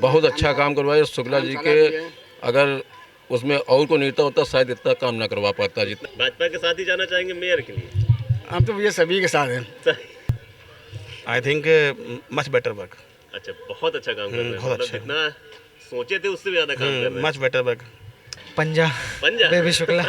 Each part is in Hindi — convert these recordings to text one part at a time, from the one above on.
बहुत अच्छा काम करवाया शुक्ला जी के। अगर उसमें और कोई नेता होता शायद इतना काम ना करवा पाता जितना। भाजपा के साथ ही जाना चाहेंगे मेयर के लिए? हम तो ये सभी के साथ हैं। I think much better work. अच्छा, बहुत अच्छा काम कर रहे हैं। बहुत मतलब अच्छा। जितना सोचे थे उससे भी ज्यादा काम कर रहे हैं। Much better work. पंजा बेबी शुक्ला।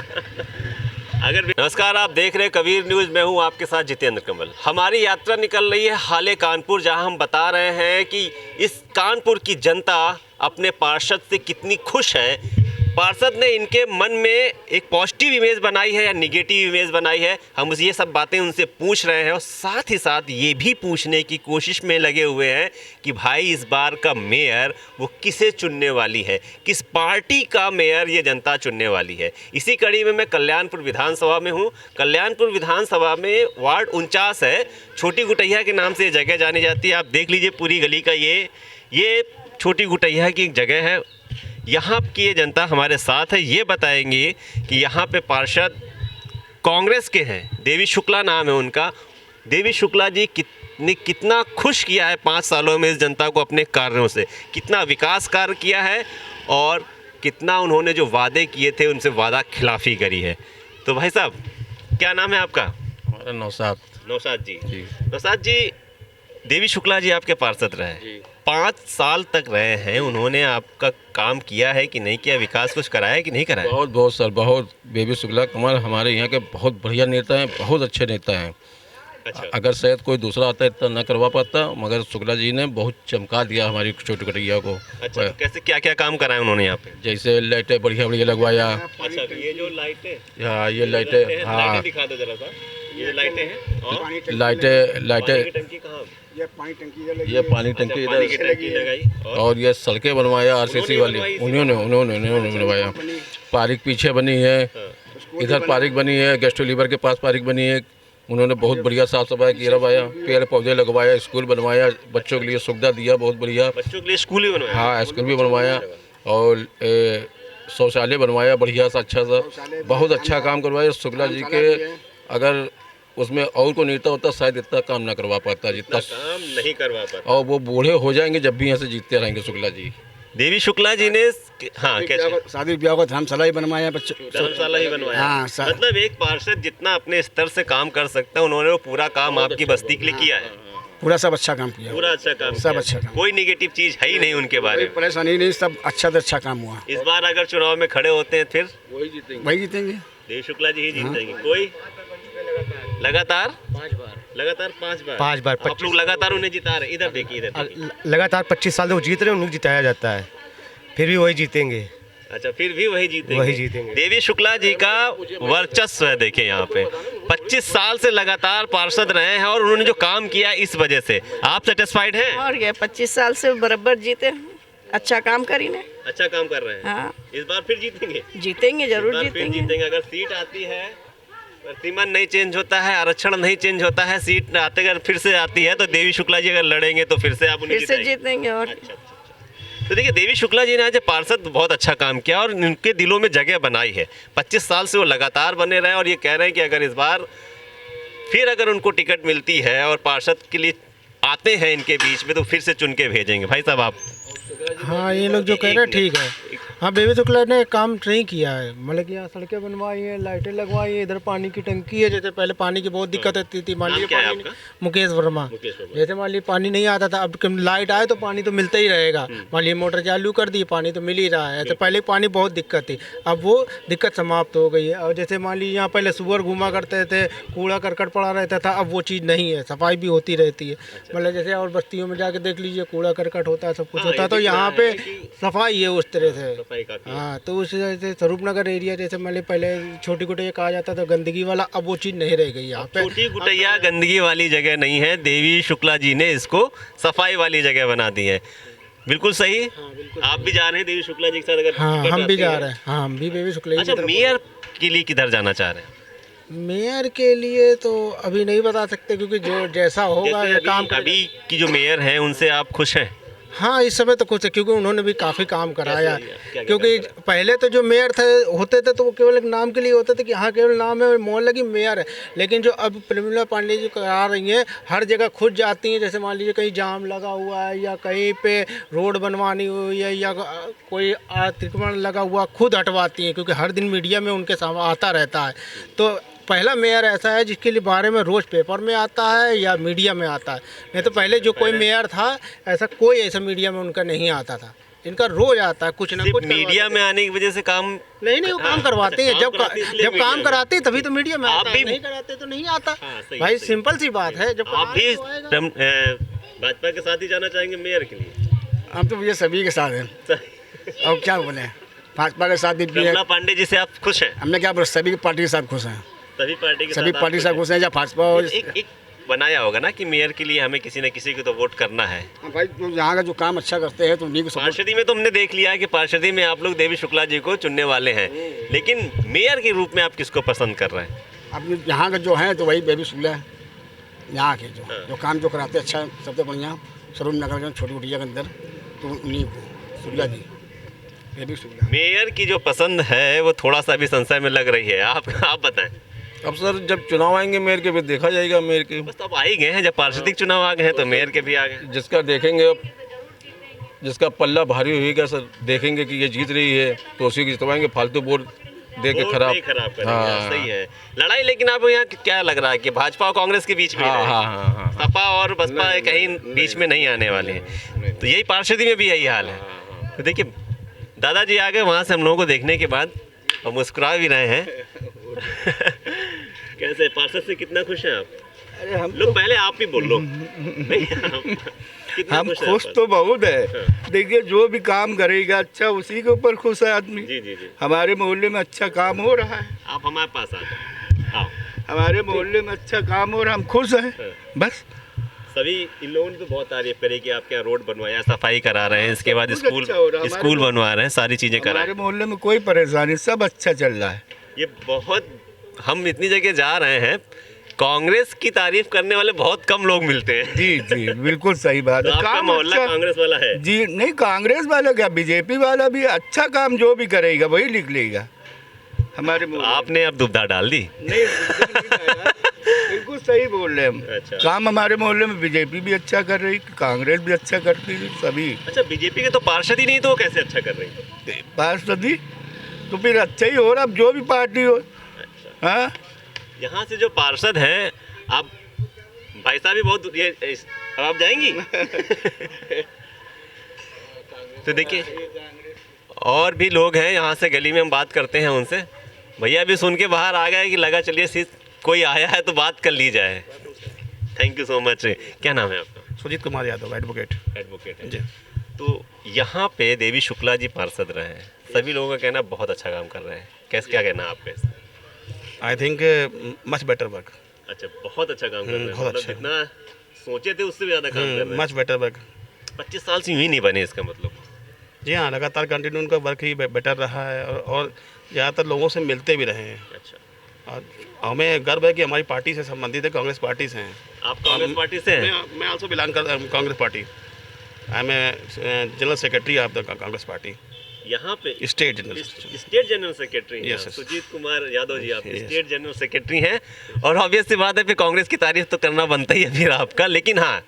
नमस्कार, आप देख रहे हैं कबीर न्यूज़। मैं हूं आपके साथ जितेंद्र कमल। हमारी यात्रा निकल रही है हाले कानपुर, जहां हम बता रहे हैं कि इस कानपुर की जनता अपने पार्षद से कितनी खुश है। पार्षद ने इनके मन में एक पॉजिटिव इमेज बनाई है या निगेटिव इमेज बनाई है, हम ये सब बातें उनसे पूछ रहे हैं। और साथ ही साथ ये भी पूछने की कोशिश में लगे हुए हैं कि भाई इस बार का मेयर वो किसे चुनने वाली है, किस पार्टी का मेयर ये जनता चुनने वाली है। इसी कड़ी में मैं कल्याणपुर विधानसभा में हूँ। कल्याणपुर विधानसभा में वार्ड 49 है, छोटी गुटैया के नाम से ये जगह जानी जाती है। आप देख लीजिए पूरी गली का ये छोटी गुटैया की एक जगह है। यहाँ की ये जनता हमारे साथ है, ये बताएंगे कि यहाँ पे पार्षद कांग्रेस के हैं, देवी शुक्ला नाम है उनका। देवी शुक्ला जी ने कितना खुश किया है 5 सालों में इस जनता को अपने कार्यों से, कितना विकास कार्य किया है और कितना उन्होंने जो वादे किए थे उनसे वादा खिलाफी करी है। तो भाई साहब, क्या नाम है आपका? हमारा नौशाद जी। जी। नौशाद जी, देवी शुक्ला जी आपके पार्षद रहे, 5 साल तक रहे हैं। उन्होंने आपका काम किया है कि नहीं किया, विकास कुछ कराया है कि नहीं कराया? बहुत सर, बहुत। बेबी शुक्ला कमल हमारे यहाँ के बहुत बढ़िया नेता हैं, बहुत अच्छे नेता हैं। अच्छा। अगर शायद कोई दूसरा आता इतना ना करवा पाता, मगर शुक्ला जी ने बहुत चमका दिया हमारी छोटी कटैया को। अच्छा, कैसे क्या क्या काम कराए उन्होंने यहाँ पे? जैसे लाइटें बढ़िया बढ़िया लगवाया। अच्छा, तो ये जो लाइटें, हाँ ये लाइटें, हाँ लाइटें दिखा दो जरा सा। ये लाइटें हैं और पानी लाइटें की टंकी कहाँ? ये पानी टंकी इधर लगी ये पानी अच्छा, टंकी पानी की इधर, टंकी लगाई और ये सड़कें बनवाया आरसीसी वाली उन्होंने बनवाया। पार्क पीछे बनी है, इधर पार्क बनी है, गेस्ट लीवर के पास पार्क बनी है। उन्होंने बहुत बढ़िया साफ सफाई किया, पेड़ पौधे लगवाया, स्कूल बनवाया, बच्चों के लिए सुविधा दिया बहुत बढ़िया। बच्चों के लिए स्कूल भी बनवाया? हाँ, स्कूल भी बनवाया और शौचालय बनवाया बढ़िया सा, अच्छा सा। बहुत अच्छा काम करवाया शुक्ला जी के। अगर उसमें और कोई नेता होता शायद इतना काम ना करवा पाता जितना काम नहीं करवा पाता। और वो बूढ़े हो जाएंगे जब भी यहाँ से जीतते रहेंगे शुक्ला जी। देवी शुक्ला जी ने हाँ कैसे शादी ब्याह को धर्मशाला ही बनवाया, बच्चों धर्मशाला ही बनवाया? हाँ, मतलब एक पार्षद जितना अपने स्तर से काम कर सकता है, उन्होंने वो पूरा काम आपकी बस्ती के लिए किया है। पूरा सब अच्छा काम किया, पूरा अच्छा काम सब किया। अच्छा काम। कोई निगेटिव चीज है ही नहीं उनके बारे में। परेशानी नहीं, सब अच्छा से अच्छा काम हुआ। इस बार अगर चुनाव में खड़े होते हैं फिर वही जीतेंगे। देवी शुक्ला जी ही जीतेंगे। कोई लगातार 5 बार आप लोग लगातार उन्हें जिता रहे। इधर देखिए, इधर देखिए। लगातार 25 साल से वो जीत रहे हैं, उन्हें जिताया जाता है, फिर भी वही जीतेंगे। अच्छा, फिर भी वही जीतेंगे। देवी शुक्ला जी का वर्चस्व है, देखिए यहाँ पे 25 साल से लगातार पार्षद रहे हैं और उन्होंने जो काम किया इस वजह से आप सेटिस्फाइड हैं? और क्या, 25 साल से बराबर जीते हैं, अच्छा काम करी ने। अच्छा काम कर रहे हैं। हाँ, इस बार फिर जीतेंगे? जरूर फिर जीतेंगे। जीतेंगे। अगर सीट आती है, प्रतिमान नहीं चेंज होता है, आरक्षण नहीं चेंज होता है, सीट आते अगर फिर से आती है तो देवी शुक्ला जी अगर लड़ेंगे तो फिर से आप उन्हें फिर से जीतेंगे। और अच्छा। तो देखिए, देवी शुक्ला जी ने आज पार्षद बहुत अच्छा काम किया और उनके दिलों में जगह बनाई है। 25 साल से वो लगातार बने रहे और ये कह रहे हैं कि अगर इस बार फिर अगर उनको टिकट मिलती है और पार्षद के लिए आते हैं इनके बीच में तो फिर से चुन के भेजेंगे। भाई साहब आप? हाँ, ये लोग जो कह रहे हैं ठीक है। हाँ, बेबी शुक्ला ने काम नहीं किया है, मतलब कि यहाँ सड़कें बनवाई हैं, लाइटें लगवाई हैं, इधर पानी की टंकी है। जैसे पहले पानी की बहुत दिक्कत होती थी, मान लीजिए मुकेश वर्मा। जैसे मान लीजिए पानी नहीं आता था, अब लाइट आए तो पानी तो मिलता ही रहेगा। मान लीजिए मोटर चालू कर दी, पानी तो मिल ही रहा है। तो पहले पानी बहुत दिक्कत थी, अब वो दिक्कत समाप्त हो गई है। और जैसे मान लीजिए यहाँ पहले सुअर घूमा करते थे, कूड़ा करकट पड़ा रहता था, अब वो चीज़ नहीं है, सफाई भी होती रहती है। मतलब जैसे और बस्तियों में जाके देख लीजिए, कूड़ा करकट होता है, सब कुछ होता है, तो यहाँ पे सफाई है उस तरह से। हाँ, तो उस जैसे स्वरूपनगर एरिया जैसे मतलब पहले छोटी गुटैया कहा जाता था गंदगी वाला, अब वो चीज़ नहीं रह गई यहाँ पे। छोटी गुटैया गंदगी वाली जगह नहीं है, देवी शुक्ला जी ने इसको सफाई वाली जगह बना दी है। बिल्कुल सही। आप भी जा रहे हैं देवी शुक्ला जी के साथ? अगर हाँ, हम भी जा रहे हैं। हाँ, हम भी देवी शुक्ला जी। अच्छा, मेयर के लिए किधर जाना चाह रहे हैं? मेयर के लिए तो अभी नहीं बता सकते, क्योंकि जो जैसा होगा जैसे काम अभी की जो मेयर हैं उनसे आप खुश हैं? हाँ, इस समय तो कुछ है, क्योंकि उन्होंने भी काफ़ी काम कराया। क्या क्योंकि पहले तो जो मेयर थे होते थे तो वो केवल एक नाम के लिए होते थे कि हाँ केवल नाम है, मोहल्ले की मेयर है। लेकिन जो अब प्रेमिला पांडे जी करा रही हैं, हर जगह खुद जाती हैं। जैसे मान लीजिए कहीं जाम लगा हुआ है या कहीं पे रोड बनवानी हुई है या कोई अतिक्रमण लगा हुआ, खुद हटवाती हैं, क्योंकि हर दिन मीडिया में उनके सामने आता रहता है। तो पहला मेयर ऐसा है जिसके लिए बारे में रोज़ पेपर में आता है या मीडिया में आता है। नहीं तो पहले जो कोई मेयर था ऐसा कोई ऐसा मीडिया में उनका नहीं आता था। इनका रोज आता है कुछ ना कुछ। मीडिया में आने की वजह से काम नहीं वो काम करवाते हैं। जब काम कराते हैं तभी तो मीडिया में आता है, भी नहीं कराते तो नहीं आता। भाई सिंपल सी बात है। जब आप भी भाजपा के साथ ही जाना चाहेंगे मेयर के लिए? हम तो भैया सभी के साथ हैं, और क्या बोले, भाजपा के साथ भी है। प्रमिला पांडे जी से आप खुश हैं? हमने क्या बोला, सभी पार्टी के साथ खुश हैं, सभी पार्टी के साथ खुश हैं। या भाजपा और एक बनाया होगा ना कि मेयर के लिए हमें किसी न किसी को तो वोट करना है। भाई तो यहाँ का जो काम अच्छा करते हैं तो उन्हीं को सपोर्ट। पार्षदी में तो हमने देख लिया है कि पार्षदी में आप लोग देवी शुक्ला जी को चुनने वाले हैं, लेकिन मेयर के रूप में आप किसको पसंद कर रहे हैं? अब यहाँ का जो है तो वही देवी शुक्ला है, यहाँ के जो काम जो कराते हैं अच्छा, सबसे बढ़िया स्वरूप नगर के छोटी कुटिया के अंदर, तो उन्हीं को शुक्ला जी, देवी शुक्ला। मेयर की जो पसंद है वो थोड़ा सा भी संशय में लग रही है। आप बताएं। अब सर जब चुनाव आएंगे मेयर के, फिर देखा जाएगा मेयर के। बस तो अब आ ही गए हैं, जब पार्षदिक चुनाव आ गए हैं तो मेयर के भी आ गए। जिसका देखेंगे अब, जिसका पल्ला भारी होगा सर, देखेंगे कि ये जीत रही है तो उसी को जितवाएंगे। फालतू वोट दे के खराब करेंगे। हाँ। सही है लड़ाई। लेकिन आप यहाँ क्या लग रहा है कि भाजपा और कांग्रेस के बीच में हाँ। सपा और बसपा कहीं बीच में नहीं आने वाले हैं, तो यही पार्षदी में भी यही हाल है। तो देखिए दादाजी आ गए वहाँ से हम लोगों को देखने के बाद और मुस्कुरा भी रहे हैं। कैसे पार्षद से कितना खुश हैं आप? अरे हम लोग पहले आप ही बोल लो। हम खुश तो बहुत है। देखिए जो भी काम करेगा अच्छा, उसी के ऊपर खुश है आदमी। जी। हमारे मोहल्ले में अच्छा काम हो रहा है, आप हमारे पास आ जाओ। आओ। हमारे मोहल्ले में अच्छा काम हो रहा है, हम खुश हैं बस। सभी इन लोगों ने तो बहुत तारीफ करी कि आपके यहाँ रोड बनवाया, सफाई करा रहे हैं, इसके बाद स्कूल बनवा रहे हैं, सारी चीजें करा रहे हैं। हमारे मोहल्ले में कोई परेशानी, सब अच्छा चल रहा है। ये बहुत, हम इतनी जगह जा रहे हैं, कांग्रेस की तारीफ करने वाले बहुत कम लोग मिलते हैं। जी बिल्कुल सही बात है। तो आपका मोहल्ला अच्छा, कांग्रेस वाला है? जी नहीं, कांग्रेस वाला क्या, बीजेपी वाला भी अच्छा काम जो भी करेगा वही लिख लेगा हमारे। तो आपने अब दुविधा डाल दी। नहीं बिल्कुल सही बोल रहे हैं हम। अच्छा। काम हमारे मोहल्ले में बीजेपी भी अच्छा कर रही, कांग्रेस भी अच्छा करती है, सभी। अच्छा, बीजेपी के तो पार्षद ही नहीं, तो वो कैसे अच्छा कर रही है? पार्षदी तो फिर अच्छा ही हो रहा, अब जो भी पार्टी हो। अच्छा। हाँ, यहाँ से जो पार्षद हैं, आप भाई साहब भी बहुत ये, अब आप जाएंगी? तो देखिए और भी लोग हैं यहाँ से, गली में हम बात करते हैं उनसे। भैया भी सुन के बाहर आ गए कि लगा चलिए कोई आया है तो बात कर ली जाए। Thank you so much. क्या नाम है आपका? सुजीत कुमार यादव, एडवोकेट है जी। तो यहाँ पे देवी शुक्ला जी पार्षद रहे हैं, सभी लोगों का कहना बहुत अच्छा काम कर रहे हैं। कैसे, क्या कहना है आपका? I think much better work. अच्छा, बहुत अच्छा काम कर रहे हैं। बहुत मतलब अच्छा। जितना सोचे थे उससे भी ज़्यादा काम कर रहे हैं। Much better work. 25 साल से यूँ ही नहीं बने, इसका मतलब? जी हाँ, लगातार कंटिन्यू उनका वर्क ही बेटर रहा है, और ज़्यादातर लोगों से मिलते भी रहे हैं। अच्छा। और हमें गर्व है कि हमारी पार्टी से संबंधित है, कांग्रेस पार्टी से हैं। आप कांग्रेस पार्टी से हैं? मैं आल्सो बिलोंग कर Congress party. I am general secretary of the Congress party यहाँ पे। स्टेट जनरल सेक्रेटरी हैं। Yes, yes. सुजीत कुमार यादव जी, आप Yes. स्टेट जनरल सेक्रेटरी हैं, और ऑब्वियस सी बात है फिर कांग्रेस की तारीफ तो करना बनता ही है फिर आपका। लेकिन हाँ,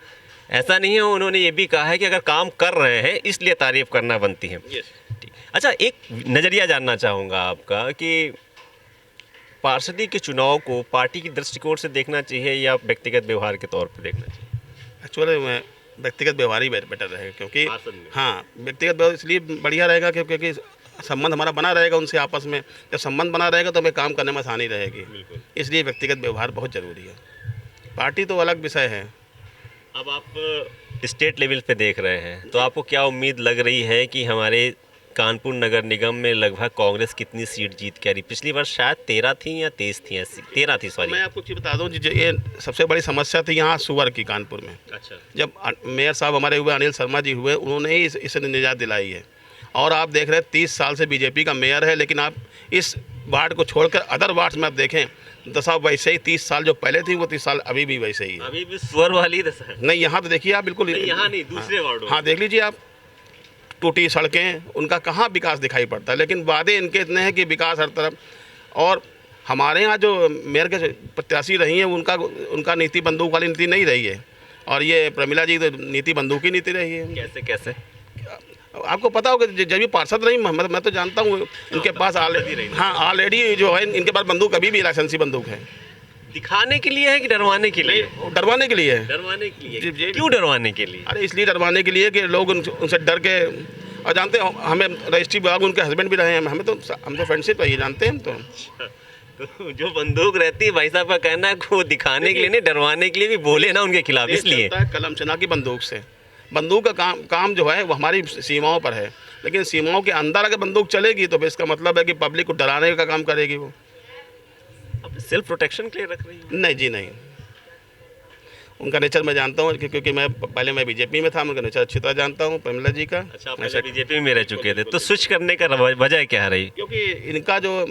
ऐसा नहीं है, उन्होंने ये भी कहा है कि अगर काम कर रहे हैं इसलिए तारीफ करना बनती है। ठीक। अच्छा, एक नज़रिया जानना चाहूँगा आपका कि पार्षदी के चुनाव को पार्टी की दृष्टिकोण से देखना चाहिए या व्यक्तिगत व्यवहार के तौर पर देखना चाहिए? एक्चुअली मैं व्यक्तिगत व्यवहार ही बेटर रहेगा, क्योंकि पार्षद में। हाँ, व्यक्तिगत व्यवहार इसलिए बढ़िया रहेगा क्योंकि संबंध हमारा बना रहेगा उनसे आपस में। जब संबंध बना रहेगा तो हमें काम करने में आसानी रहेगी, इसलिए व्यक्तिगत व्यवहार बहुत ज़रूरी है। पार्टी तो अलग विषय है। अब आप स्टेट लेवल पे देख रहे हैं, तो आपको क्या उम्मीद लग रही है कि हमारे कानपुर नगर निगम में लगभग कांग्रेस कितनी सीट जीत के आ रही? पिछली बार शायद 13 थी या 23 थी, ऐसी 13 थी, सॉरी। मैं आपको चीज़ बता दूं, ये सबसे बड़ी समस्या थी यहाँ सुअर की कानपुर में। अच्छा। जब मेयर साहब हमारे हुए, अनिल शर्मा जी हुए, उन्होंने ही इसे निजात दिलाई है। और आप देख रहे हैं 30 साल से बीजेपी का मेयर है, लेकिन आप इस वार्ड को छोड़कर अदर वार्ड में आप देखें दशा वैसे ही 30 साल जो पहले थी वो 30 साल अभी भी वैसे ही है। अभी भी सुअर वाली दशा है। नहीं, यहाँ तो देखिए आप बिल्कुल यहाँ नहीं, दूसरे वार्डों हाँ देख लीजिए आप, टूटी सड़कें, उनका कहाँ विकास दिखाई पड़ता है। लेकिन वादे इनके इतने हैं कि विकास हर तरफ। और हमारे यहाँ जो मेयर के प्रत्याशी रही हैं उनका नीति बंदूक वाली नीति नहीं रही है, और ये प्रमिला जी तो नीति बंदूक की नीति रही है। कैसे कैसे आपको पता होगा, जब भी पार्षद रही मैं तो जानता हूँ इनके पास ऑलरेडी जो है इनके पास बंदूक अभी भी लाइसेंसी बंदूक है। दिखाने के लिए है कि डरवाने के लिए? डरवाने के लिए है। डरवाने के लिए? क्यों डरवाने के लिए? अरे इसलिए डरवाने के लिए कि लोग उनसे डर के, और जानते हैं हमें रजिस्ट्री विभाग उनके हस्बैंड भी रहे हैं, हम तो फ्रेंडशिप है, ये जानते हैं हम तो जो बंदूक रहती है भाई साहब का कहना है वो दिखाने के लिए नहीं, डरवाने के लिए भी बोले ना उनके खिलाफ, इसलिए कलम चना की बंदूक से। बंदूक का काम जो है वो हमारी सीमाओं पर है, लेकिन सीमाओं के अंदर अगर बंदूक चलेगी तो फिर इसका मतलब है कि पब्लिक को डराने का काम करेगी वो। सेल्फ प्रोटेक्शन के लिए रख रही है? नहीं जी नहीं, उनका नेचर मैं जानता हूँ क्योंकि मैं बीजेपी में था, उनका नेचर अच्छी तरह जानता हूँ प्रमिला जी का। अच्छा, आप पहले बीजेपी में रह चुके थे, तो स्विच करने का वजह क्या रही? क्योंकि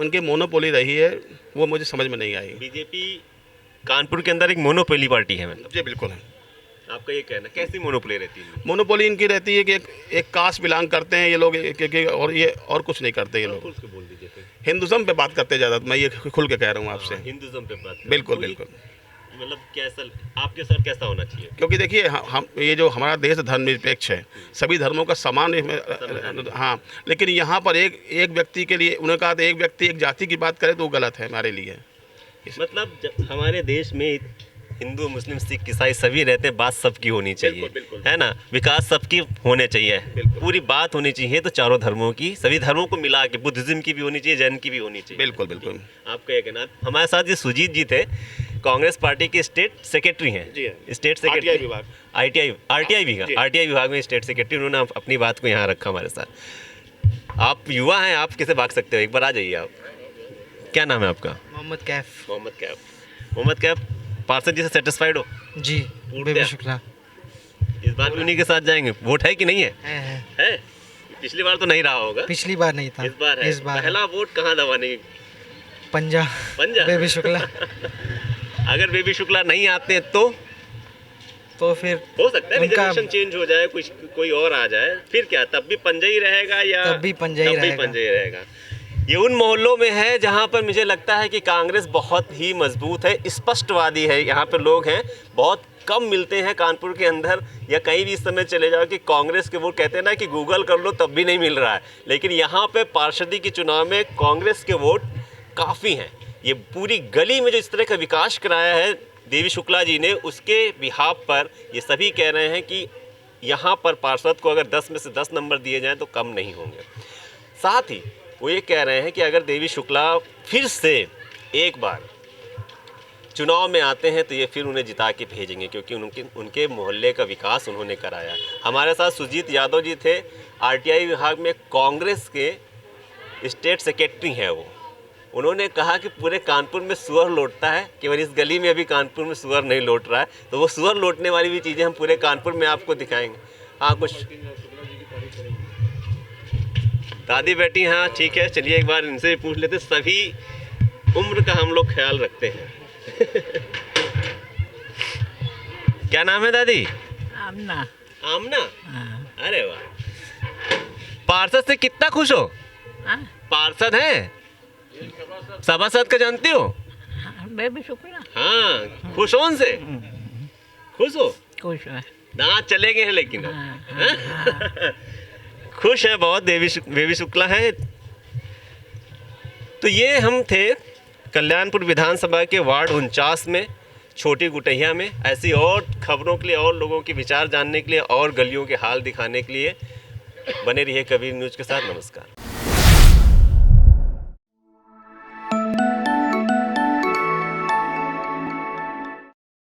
इनकी मोनोपोली रही है वो मुझे समझ में नहीं आई। बीजेपी कानपुर के अंदर एक मोनोपोली पार्टी है मतलब? जी बिल्कुल है। आपका ये कहना, कैसी मोनोपोली रहती है? मोनोपोली इनकी रहती है कि एक कास्ट बिलोंग करते हैं ये लोग, क्योंकि और कुछ नहीं करते ये लोग। बोल दीजिए फिर। हिंदुज़म पे बात करते ज़्यादा, मैं ये खुल के कह रहा हूँ आपसे। हिंदुज़म पे बात? बिल्कुल बिल्कुल। मतलब कैसा आपके सर कैसा होना चाहिए? क्योंकि देखिए हम ये जो हमारा देश धर्मनिरपेक्ष है, सभी धर्मों का समान हाँ, लेकिन यहाँ पर एक व्यक्ति के लिए उन्होंने कहा था एक व्यक्ति एक जाति की बात करे तो वो गलत है हमारे लिए। मतलब हमारे देश में हिंदू मुस्लिम सिख ईसाई सभी रहते हैं, बात सबकी होनी चाहिए, है ना? विकास सबकी होने चाहिए, पूरी बात होनी चाहिए। तो चारों धर्मों की, सभी धर्मों को मिला के, बुद्धिज्म की भी होनी चाहिए, जैन की भी होनी चाहिए। बिल्कुल बिल्कुल। आपका ये कहना। हमारे साथ ये सुजीत जी थे, कांग्रेस पार्टी के स्टेट सेक्रेटरी हैं। स्टेट सेक्रेटरी विभाग, आरटीआई विभाग में स्टेट सेक्रेटरी। उन्होंने अपनी बात को यहाँ रखा हमारे साथ। आप युवा हैं, आप कैसे भाग सकते हो? एक बार आ जाइए आप। क्या नाम है आपका? मोहम्मद कैफ। पार्षद जी से सेटिस्फाइड हो? जी, बेबी शुक्ला। इस बार भी उन्हीं के साथ जाएंगे? वोट है कि नहीं है? है? पिछली बार तो नहीं रहा होगा। पिछली बार नहीं था, इस बार है। पहला वोट कहाँ दबाने की? पंजा बेबी शुक्ला। अगर बेबी शुक्ला नहीं आते तो फिर हो सकता है रिजर्वेशन चेंज हो जाए, कोई और आ जाए, फिर क्या? तब भी पंजा ही रहेगा या तब भी पंजा ही रहेगा? ये उन मोहल्लों में है जहाँ पर मुझे लगता है कि कांग्रेस बहुत ही मजबूत है, स्पष्टवादी है। यहाँ पर लोग हैं, बहुत कम मिलते हैं कानपुर के अंदर या कहीं भी इस समय चले जाओ कि कांग्रेस के वोट, कहते हैं ना कि गूगल कर लो तब भी नहीं मिल रहा है, लेकिन यहाँ पे पार्षदी के चुनाव में कांग्रेस के वोट काफ़ी हैं। ये पूरी गली में जो इस तरह का विकास कराया है देवी शुक्ला जी ने, उसके बिहाफ पर ये सभी कह रहे हैं कि यहाँ पर पार्षद को अगर 10 में से 10 नंबर दिए जाएँ तो कम नहीं होंगे। साथ ही वो ये कह रहे हैं कि अगर देवी शुक्ला फिर से एक बार चुनाव में आते हैं तो ये फिर उन्हें जिता के भेजेंगे, क्योंकि उनके मोहल्ले का विकास उन्होंने कराया। हमारे साथ सुजीत यादव जी थे, आरटीआई विभाग में कांग्रेस के स्टेट सेक्रेटरी हैं वो। उन्होंने कहा कि पूरे कानपुर में सुअर लौटता है, केवल इस गली में अभी कानपुर में सुअर नहीं लौट रहा है, तो वो सुअर लौटने वाली भी चीज़ें हम पूरे कानपुर में आपको दिखाएंगे। हाँ, कुछ दादी बेटी, हाँ ठीक है, चलिए एक बार इनसे भी पूछ लेते। सभी उम्र का हम लोग ख्याल रखते हैं। क्या नाम है दादी? आमना। आमना? अरे वाह। पार्षद से कितना खुश हो? पार्षद है, सभासद का जानती हो? बेबी शुक्ला। हाँ, खुश हो उनसे? खुश हो? खुश है। दांत चले गए हैं लेकिन खुश है बहुत। देवी शुक्ला है। तो ये हम थे कल्याणपुर विधानसभा के वार्ड 49 में, छोटी गुटैया में। ऐसी और खबरों के लिए और लोगों के विचार जानने के लिए और गलियों के हाल दिखाने के लिए बने रहिए कबीर न्यूज़ के साथ। नमस्कार।